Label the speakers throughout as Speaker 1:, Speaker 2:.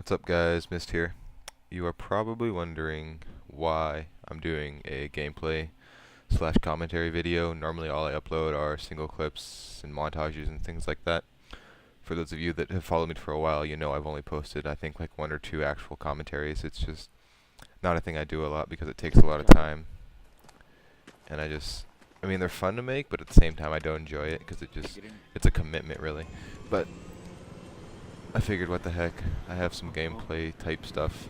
Speaker 1: What's up guys, Mysts here. You are probably wondering why I'm doing a gameplay slash commentary video. Normally all I upload are single clips and montages and things like that. For those of you that have followed me for a while, you know I've only posted I think like one or two actual commentaries. It's just not a thing I do a lot because it takes a lot of time. And I mean they're fun to make, but at the same time I don't enjoy it because it's a commitment really. But I figured what the heck, I have some gameplay type stuff.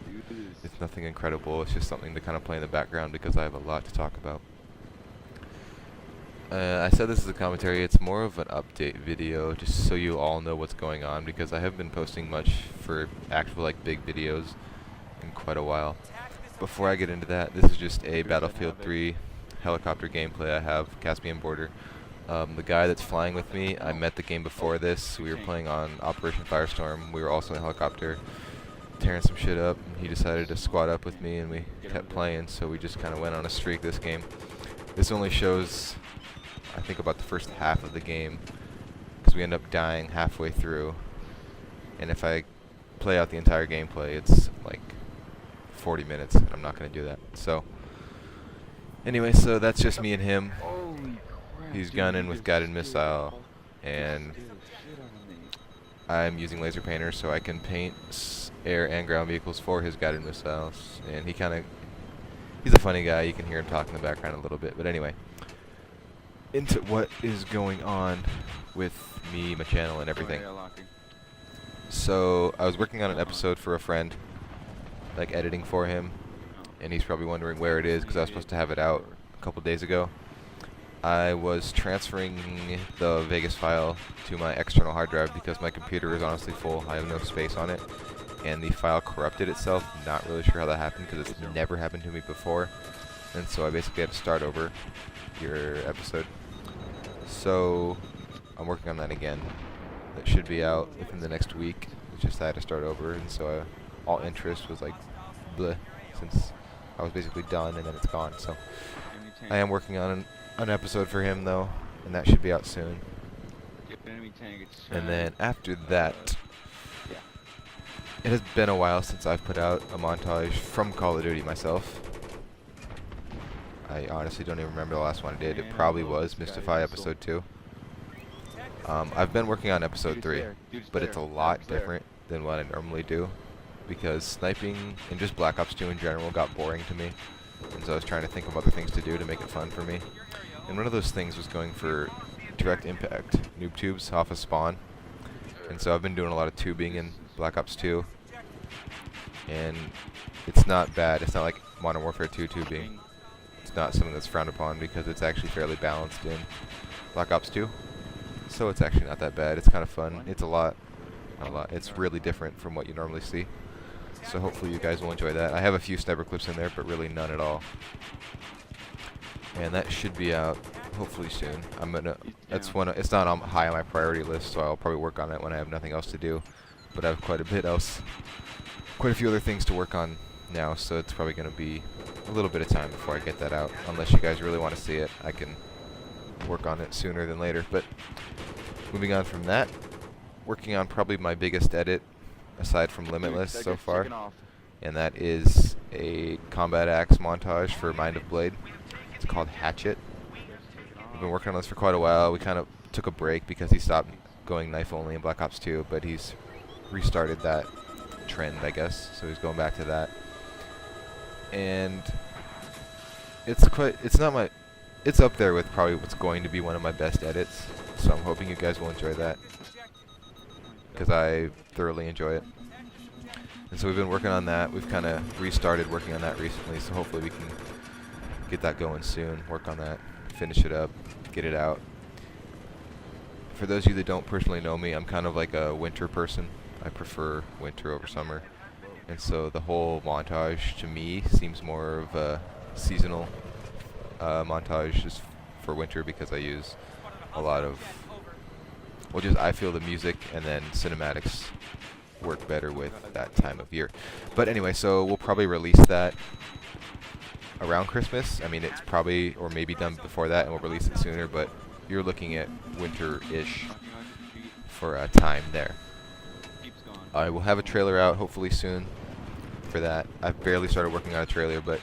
Speaker 1: It's nothing incredible, it's just something to kind of play in the background because I have a lot to talk about. I said this is a commentary, it's more of an update video just so you all know what's going on because I haven't been posting much for actual like big videos in quite a while. Before I get into that, this is just a Battlefield 3 helicopter gameplay I have, Caspian border. The guy that's flying with me, I met the game before this. We were playing on Operation Firestorm. We were also in a helicopter tearing some shit up. He decided to squad up with me and we kept playing, so we just kind of went on a streak this game. This only shows, I think, about the first half of the game because we end up dying halfway through. And if I play out the entire gameplay, it's like 40 minutes and I'm not going to do that. So, anyway, so that's just me and him. He's gunning with guided missile, and I'm using laser painter so I can paint air and ground vehicles for his guided missiles. And he's a funny guy. You can hear him talk in the background a little bit. But anyway, into what is going on with me, my channel, and everything. So I was working on an episode for a friend, like editing for him, and he's probably wondering where it is because I was supposed to have it out a couple days ago. I was transferring the Vegas file to my external hard drive because my computer is honestly full. I have no space on it, and the file corrupted itself. Not really sure how that happened because it's never happened to me before, and so I basically had to start over your episode. So I'm working on that again. That should be out within the next week. It's just I had to start over, and so all interest was like bleh, since I was basically done and then it's gone. So I am working on an episode for him though, and that should be out soon. And then after that, it has been a while since I've put out a montage from Call of Duty myself. I honestly don't even remember the last one I did. It probably was Mystify episode 2. I've been working on episode 3, but it's a lot different than what I normally do because sniping and just Black Ops 2 in general got boring to me. And so I was trying to think of other things to do to make it fun for me. And one of those things was going for direct impact noob tubes off of spawn. And so I've been doing a lot of tubing in Black Ops 2. And it's not bad. It's not like Modern Warfare 2 tubing. It's not something that's frowned upon because it's actually fairly balanced in Black Ops 2. So it's actually not that bad. It's kind of fun. It's not a lot. It's really different from what you normally see. So hopefully you guys will enjoy that. I have a few sniper clips in there, but really none at all. And that should be out hopefully soon. It's not high on my priority list, so I'll probably work on it when I have nothing else to do. But I have quite a few other things to work on now, so it's probably going to be a little bit of time before I get that out. Unless you guys really want to see it, I can work on it sooner than later. But moving on from that, working on probably my biggest edit aside from Limitless so far, and that is a combat axe montage for Mind of Blade. It's called Hatchet. We've been working on this for quite a while. We kind of took a break because he stopped going knife only in Black Ops 2, but he's restarted that trend, I guess, so he's going back to that. And it's up there with probably what's going to be one of my best edits, so I'm hoping you guys will enjoy that because I thoroughly enjoy it. And so we've been working on that. We've kind of restarted working on that recently, so hopefully we can get that going soon, work on that, finish it up, get it out. For those of you that don't personally know me, I'm kind of like a winter person. I prefer winter over summer. And so the whole montage to me seems more of a seasonal montage just for winter because I use a lot of, I feel the music and then cinematics work better with that time of year. But anyway, so we'll probably release that around Christmas. I mean, it's probably, or maybe done before that, and we'll release it sooner, but you're looking at winter-ish for a time there. I will have a trailer out hopefully soon for that. I've barely started working on a trailer, but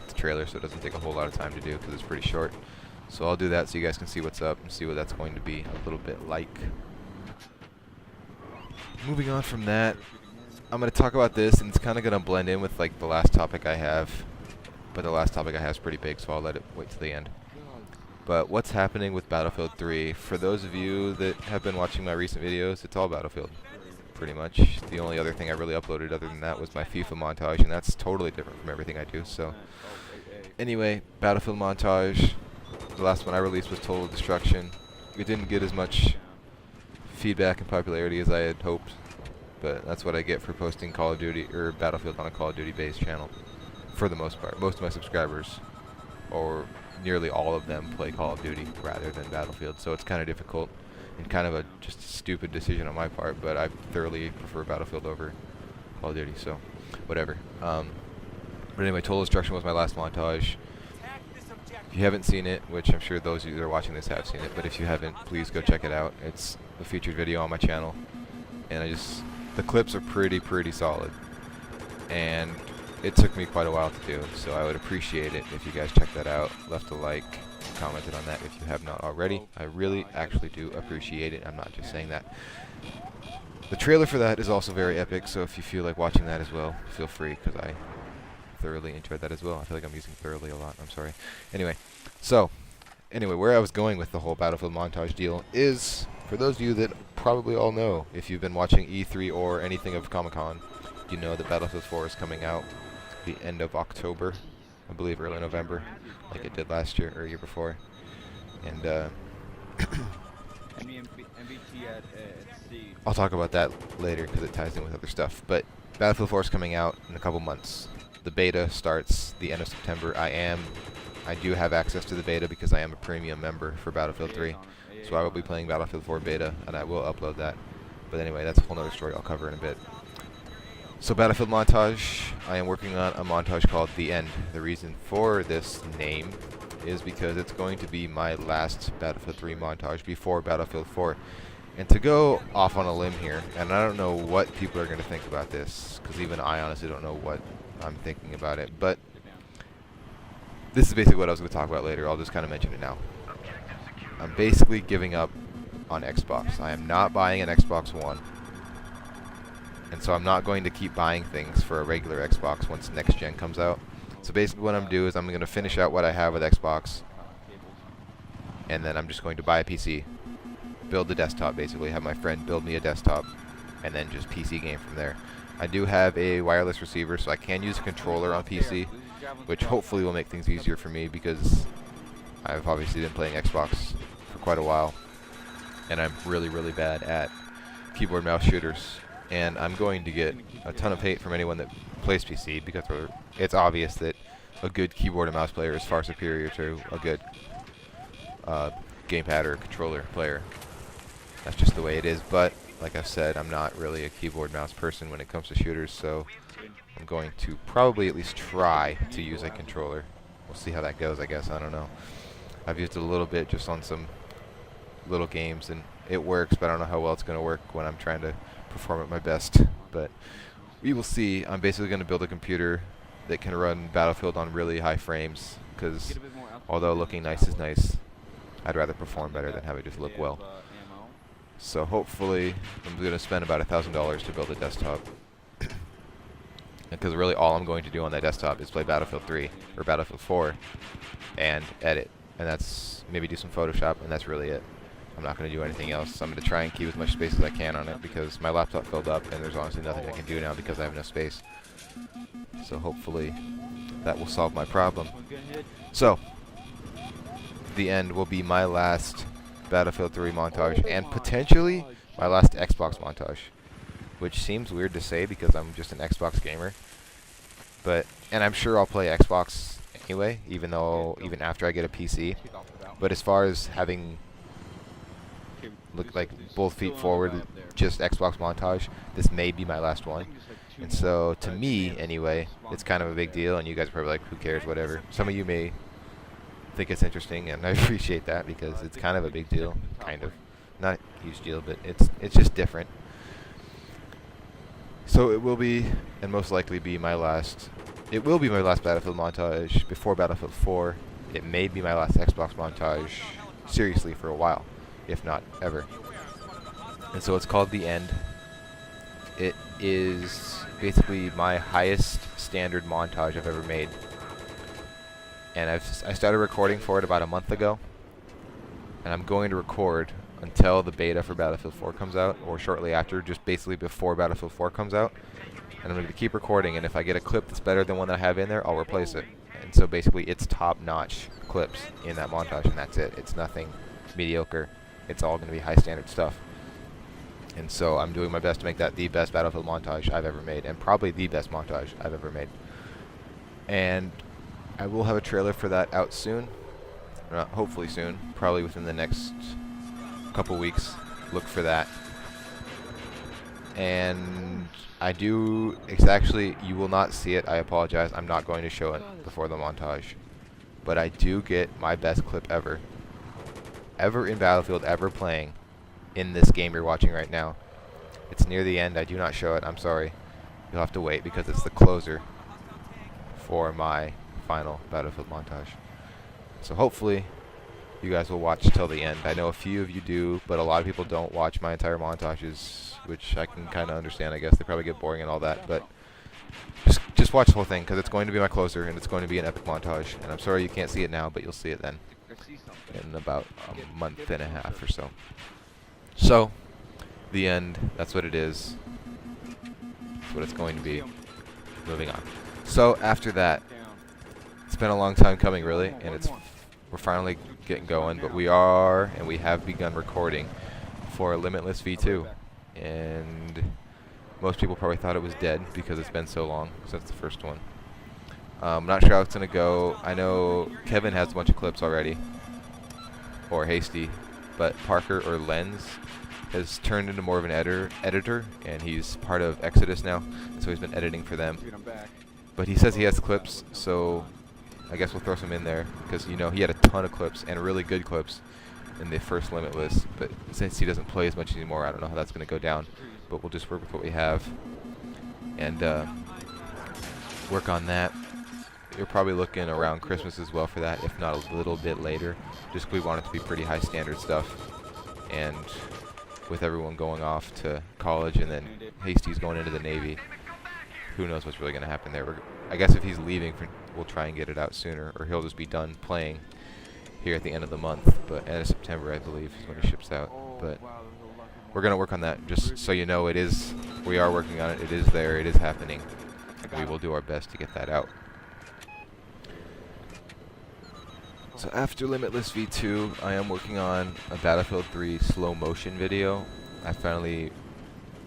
Speaker 1: it's a trailer, so it doesn't take a whole lot of time to do because it's pretty short. So I'll do that so you guys can see what's up and see what that's going to be a little bit like. Moving on from that, I'm going to talk about this, and it's kind of going to blend in with like the last topic I have. But the last topic I have is pretty big, so I'll let it wait till the end. But what's happening with Battlefield 3? For those of you that have been watching my recent videos, it's all Battlefield, pretty much. The only other thing I really uploaded other than that was my FIFA montage, and that's totally different from everything I do. So anyway, Battlefield montage. The last one I released was Total Destruction. It didn't get as much feedback and popularity as I had hoped, but that's what I get for posting Call of Duty or Battlefield on a Call of Duty based channel. For the most part, most of my subscribers, or nearly all of them, play Call of Duty rather than Battlefield, so it's kind of difficult and kind of a just stupid decision on my part, but I thoroughly prefer Battlefield over Call of Duty, so whatever. But anyway, Total Destruction was my last montage. If you haven't seen it, which I'm sure those of you that are watching this have seen it, but if you haven't, please go check it out. It's a featured video on my channel, and the clips are pretty solid, and it took me quite a while to do, so I would appreciate it if you guys check that out, left a like, commented on that if you have not already. I really actually do appreciate it. I'm not just saying that. The trailer for that is also very epic, so if you feel like watching that as well, feel free, because I thoroughly enjoyed that as well. I feel like I'm using thoroughly a lot. I'm sorry. Anyway, where I was going with the whole Battlefield montage deal is, for those of you that probably all know, if you've been watching E3 or anything of Comic-Con, you know that Battlefield 4 is coming out the end of October, I believe early November, like it did last year or year before. And I'll talk about that later because it ties in with other stuff. But Battlefield 4 is coming out in a couple months. The beta starts the end of September. I do have access to the beta because I am a premium member for Battlefield 3. So I will be playing Battlefield 4 beta, and I will upload that. But anyway, that's a whole nother story I'll cover in a bit. So Battlefield montage, I am working on a montage called The End. The reason for this name is because it's going to be my last Battlefield 3 montage before Battlefield 4. And to go off on a limb here, and I don't know what people are going to think about this, because even I honestly don't know what I'm thinking about it, but this is basically what I was going to talk about later. I'll just kind of mention it now. I'm basically giving up on Xbox. I am not buying an Xbox One. And so I'm not going to keep buying things for a regular Xbox once next gen comes out. So basically what I'm doing is I'm going to finish out what I have with Xbox, and then I'm just going to buy a PC, build the desktop basically, have my friend build me a desktop, and then just PC game from there. I do have a wireless receiver, so I can use a controller on PC, which hopefully will make things easier for me because I've obviously been playing Xbox for quite a while, and I'm really bad at keyboard mouse shooters. And I'm going to get a ton of hate from anyone that plays PC because it's obvious that a good keyboard and mouse player is far superior to a good gamepad or controller player. That's just the way it is. But like I've said, I'm not really a keyboard mouse person when it comes to shooters, so I'm going to probably at least try to use a controller. We'll see how that goes, I guess. I don't know. I've used it a little bit just on some little games, and it works, but I don't know how well it's going to work when I'm trying to perform at my best. But we will see. I'm basically going to build a computer that can run Battlefield on really high frames, because although looking nice is nice, I'd rather perform better than have it just look well. So hopefully I'm going to spend about $1,000 to build a desktop, because really all I'm going to do on that desktop is play Battlefield 3 or Battlefield 4 and edit, and that's maybe do some Photoshop, and that's really it. I'm not going to do anything else. I'm going to try and keep as much space as I can on it because my laptop filled up and there's honestly nothing I can do now because I have no space. So hopefully that will solve my problem. So, The End will be my last Battlefield 3 montage and potentially my last Xbox montage, which seems weird to say because I'm just an Xbox gamer. And I'm sure I'll play Xbox anyway, even after I get a PC. But as far as having look like both feet forward, just Xbox montage, this may be my last one. And so to me anyway, it's kind of a big deal, and you guys are probably like, who cares, whatever. Some of you may think it's interesting, and I appreciate that because it's kind of a big deal, kind of. Not a huge deal, but it's just different. So it will be, and most likely be my last. It will be my last Battlefield montage before Battlefield 4. It may be my last Xbox montage, seriously, for a while, if not ever. And so it's called The End. It is basically my highest standard montage I've ever made. And I started recording for it about a month ago. And I'm going to record until the beta for Battlefield 4 comes out, or shortly after, just basically before Battlefield 4 comes out. And I'm going to keep recording, and if I get a clip that's better than one that I have in there, I'll replace it. And so basically it's top-notch clips in that montage, and that's it. It's nothing mediocre. It's all going to be high standard stuff. And so I'm doing my best to make that the best Battlefield montage I've ever made, and probably the best montage I've ever made. And I will have a trailer for that out soon. Hopefully soon. Probably within the next couple weeks. Look for that. And it's actually, you will not see it. I apologize. I'm not going to show it before the montage. But I do get my best clip ever. Ever in Battlefield, ever playing in this game you're watching right now. It's near the end. I do not show it. I'm sorry. You'll have to wait because it's the closer for my final Battlefield montage. So hopefully you guys will watch till the end. I know a few of you do, but a lot of people don't watch my entire montages, which I can kind of understand, I guess. They probably get boring and all that, but just watch the whole thing because it's going to be my closer and it's going to be an epic montage. And I'm sorry you can't see it now, but you'll see it then in about a month and a half or so. So, The End, that's what it is. That's what it's going to be. Moving on. So, after that, it's been a long time coming, really, and we're finally getting going, but we have begun recording for Limitless V2. And most people probably thought it was dead because it's been so long since the first one. I'm not sure how it's going to go. I know Kevin has a bunch of clips already, or Hasty, but Parker or Lens has turned into more of an editor, and he's part of Exodus now, so he's been editing for them. But he says he has clips, so I guess we'll throw some in there, because he had a ton of clips, and really good clips, in the first Limitless. But since he doesn't play as much anymore, I don't know how that's going to go down. But we'll just work with what we have, and work on that. You're probably looking around Christmas as well for that, if not a little bit later. Just we want it to be pretty high standard stuff. And with everyone going off to college and then Hasty's going into the Navy, who knows what's really going to happen there. I guess if he's leaving, we'll try and get it out sooner, or he'll just be done playing here at the end of the month. But end of September, I believe, is when he ships out. But we're going to work on that, just so you know. We are working on it. It is there. It is happening. We will do our best to get that out. So after Limitless V2, I am working on a Battlefield 3 slow motion video. I finally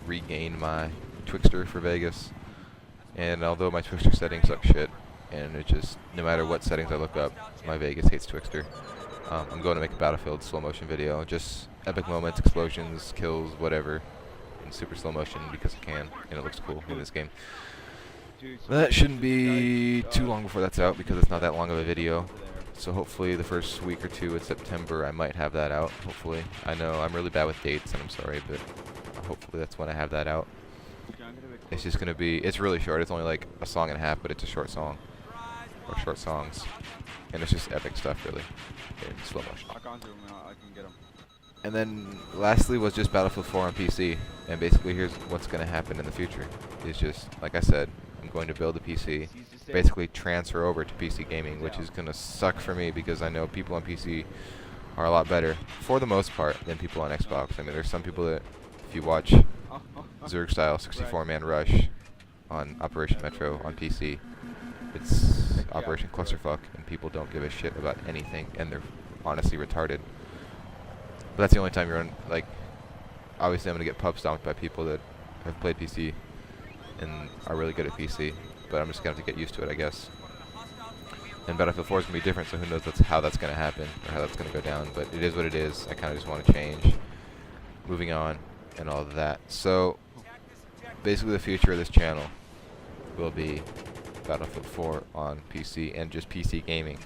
Speaker 1: regained my Twixtor for Vegas, and although my Twixtor settings suck shit, and it just, no matter what settings I look up, my Vegas hates Twixtor. I'm going to make a Battlefield slow motion video, just epic moments, explosions, kills, whatever, in super slow motion because I can, and it looks cool in this game. That shouldn't be too long before that's out because it's not that long of a video. So hopefully the first week or two in September I might have that out, hopefully. I know I'm really bad with dates and I'm sorry, but hopefully that's when I have that out. It's just going to be, it's really short, it's only like a song and a half, but it's a short song. Or short songs. And it's just epic stuff, really. In slow motion. And then lastly was just Battlefield 4 on PC. And basically here's what's going to happen in the future. It's just, like I said, I'm going to build a PC. Basically transfer over to PC gaming, which is going to suck for me because I know people on PC are a lot better, for the most part, than people on Xbox. I mean, there's some people that, if you watch Zerg style 64-man rush on Operation Metro on PC, it's Operation Clusterfuck, and people don't give a shit about anything, and they're honestly retarded. But that's the only time you're on, like, obviously I'm going to get pub stomped by people that have played PC and are really good at PC. But I'm just going to have to get used to it, I guess. And Battlefield 4 is going to be different, so who knows how that's going to happen, or how that's going to go down. But it is what it is. I kind of just want to change. Moving on, and all of that. So, basically the future of this channel will be Battlefield 4 on PC, and just PC gaming.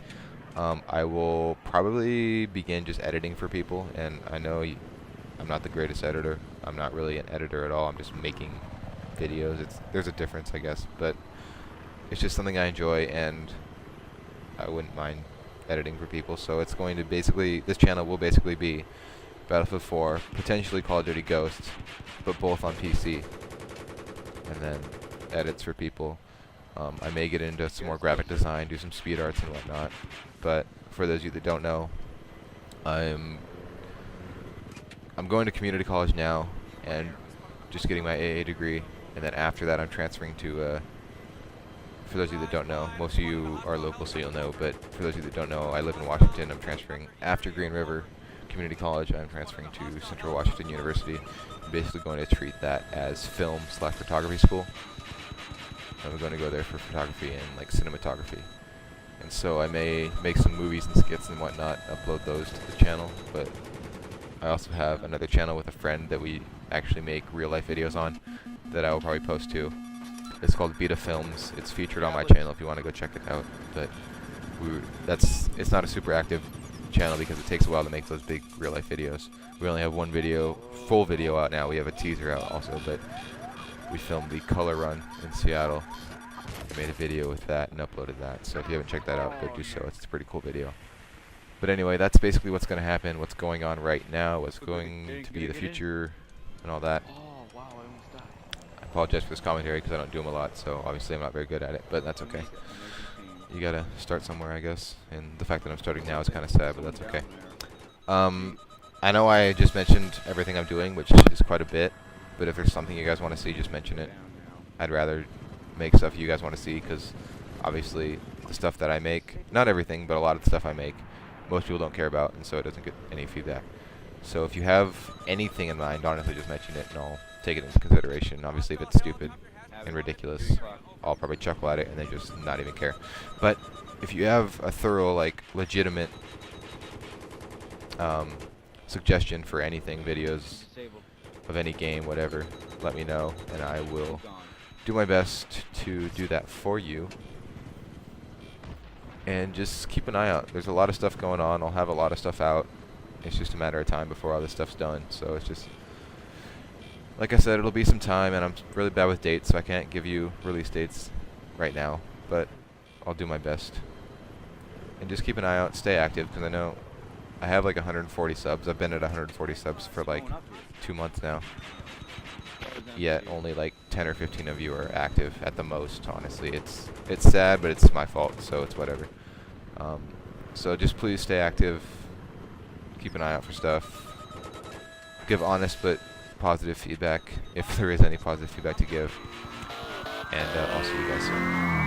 Speaker 1: I will probably begin just editing for people, and I know I'm not the greatest editor. I'm not really an editor at all. I'm just making videos. There's a difference, I guess, but it's just something I enjoy, and I wouldn't mind editing for people. So it's going to basically, this channel will basically be Battlefield 4, potentially Call of Duty Ghosts, but both on PC, and then edits for people. I may get into some more graphic design, do some speed arts and whatnot, but for those of you that don't know, I'm going to community college now and just getting my AA degree, and then after that I'm transferring to, for those of you that don't know, most of you are local so you'll know, but for those of you that don't know, I live in Washington. I'm transferring after Green River Community College. I'm transferring to Central Washington University. I'm basically going to treat that as film/photography school. I'm going to go there for photography and like cinematography. And so I may make some movies and skits and whatnot, upload those to the channel, but I also have another channel with a friend that we actually make real life videos on that I will probably post to. It's called Beta Films. It's featured on my channel if you want to go check it out. But it's not a super active channel because it takes a while to make those big real life videos. We only have one video, full video out now. We have a teaser out also, but we filmed the color run in Seattle. I made a video with that and uploaded that. So if you haven't checked that out, go do so. It's a pretty cool video. But anyway, that's basically what's going to happen, what's going on right now, what's going to be the future, and all that. I apologize for this commentary because I don't do them a lot, so obviously I'm not very good at it, but that's okay. You gotta start somewhere, I guess, and the fact that I'm starting now is kind of sad, but that's okay. I know I just mentioned everything I'm doing, which is quite a bit, but if there's something you guys want to see, just mention it. I'd rather make stuff you guys want to see, because obviously the stuff that I make, not everything, but a lot of the stuff I make, most people don't care about, and so it doesn't get any feedback. So if you have anything in mind, honestly, just mention it, and I'll take it into consideration. Obviously, if it's stupid and ridiculous, I'll probably chuckle at it and then just not even care. But if you have a thorough, like, legitimate suggestion for anything, videos of any game, whatever, let me know, and I will do my best to do that for you. And just keep an eye out. There's a lot of stuff going on. I'll have a lot of stuff out. It's just a matter of time before all this stuff's done. So it's just, like I said, it'll be some time, and I'm really bad with dates, so I can't give you release dates right now. But I'll do my best. And just keep an eye out. Stay active, because I know I have like 140 subs. I've been at 140 subs for like 2 months now. Yet only like 10 or 15 of you are active at the most, honestly. It's sad, but it's my fault, so it's whatever. So just please stay active. Keep an eye out for stuff. Give honest but positive feedback, if there is any positive feedback to give. And I'll see you guys soon.